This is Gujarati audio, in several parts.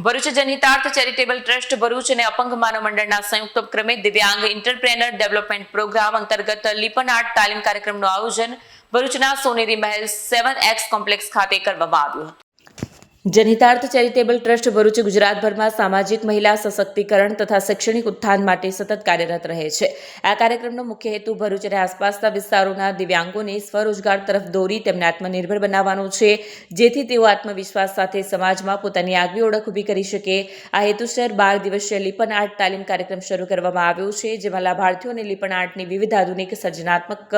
ભરૂચ જનહિતાર્થ ચેરિટેબલ ટ્રસ્ટ ભરૂચ અને અપંગ માનવ મંડળના સંયુક્ત ઉપક્રમે દિવ્યાંગ એન્ટરપ્રેનર ડેવલપમેન્ટ પ્રોગ્રામ અંતર્ગત લીપન આર્ટ તાલીમ કાર્યક્રમનું આયોજન ભરૂચના સોનેરી મહેલ 7X કોમ્પ્લેક્સ ખાતે કરવામાં આવ્યું હતું. જનહિતાર્થ ચેરિટેબલ ટ્રસ્ટ ભરૂચ ગુજરાતભરમાં સામાજિક મહિલા સશક્તિકરણ તથા શૈક્ષણિક ઉત્થાન માટે સતત કાર્યરત રહે છે. આ કાર્યક્રમનો મુખ્ય હેતુ ભરૂચ અને આસપાસના વિસ્તારોના દિવ્યાંગોને સ્વરોજગાર તરફ દોરી તેમને આત્મનિર્ભર બનાવવાનો છે, જેથી તેઓ આત્મવિશ્વાસ સાથે સમાજમાં પોતાની આગવી ઓળખ ઊભી કરી શકે. આ હેતુસર 12 દિવસીય લીપન આર્ટ તાલીમ કાર્યક્રમ શરૂ કરવામાં આવ્યો છે, જેમાં લાભાર્થીઓને લીપન આર્ટની વિવિધ આધુનિક સર્જનાત્મક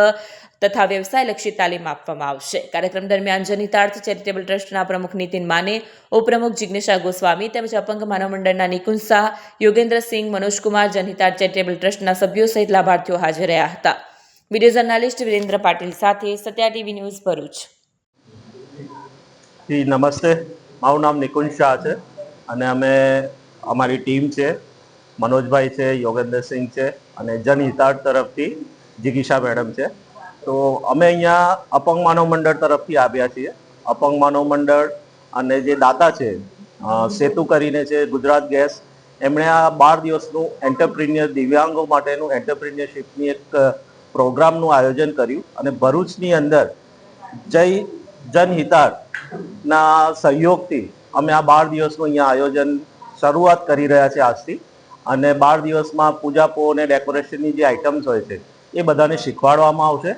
તથા વ્યવસાયલક્ષી તાલીમ આપવામાં આવશે. કાર્યક્રમ દરમિયાન જનહિતાર્થ ચેરિટેબલ ટ્રસ્ટના પ્રમુખ નીતિન માને, ઉપપ્રમુખ જિગ્નેશા ગોસ્વામી તેમજ અપંગ માનવ મંડળના નિકુંજ શાહ, યોગેન્દ્રસિંહ, મનોજકુમાર, જનહિતાર્થ ચેરિટેબલ ટ્રસ્ટના સભ્યો સહિત લાભાર્થીઓ હાજર રહ્યા હતા. વિડીયો જર્નાલિસ્ટ વિરેન્દ્ર પાટીલ સાથે સત્યા ટીવી ન્યૂઝ ભરૂચ. નમસ્તે, મારું નામ નિકુંજ શાહ છે અને અમારી ટીમ છે, મનોજભાઈ છે, યોગેન્દ્રસિંહ છે અને જનહિતાર્થ તરફથી જિગીશા મેડમ છે. તો અમે અહીંયા અપંગ માનવ મંડળ તરફથી આવ્યા છીએ. અપંગ માનવ મંડળ અને જે દાતા છે સેતુ કરીને છે, ગુજરાત ગેસ, એમણે આ 12 દિવસનું એન્ટરપ્રિન્યોર દિવ્યાંગો માટેનું એન્ટરપ્રિન્યોરશિપની એક પ્રોગ્રામનું આયોજન કર્યું અને ભરૂચની અંદર જનહિતાર્થના સહયોગથી અમે આ 12 દિવસનું અહીંયા આયોજન શરૂઆત કરી રહ્યા છે આજથી. અને 12 દિવસમાં પૂજાપો અને ડેકોરેશનની જે આઇટમ્સ હોય છે એ બધાને શીખવાડવામાં આવશે,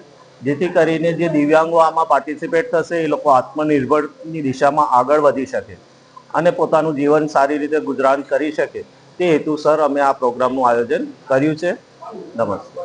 જેથી કરીને જે દિવ્યાંગો આમાં પાર્ટિસિપેટ થશે એ લોકો આત્મનિર્ભરની દિશામાં આગળ વધી શકે અને પોતાનું જીવન સારી રીતે ગુજરાન કરી શકે. તે હેતુસર અમે આ પ્રોગ્રામનું આયોજન કર્યું છે. નમસ્તે.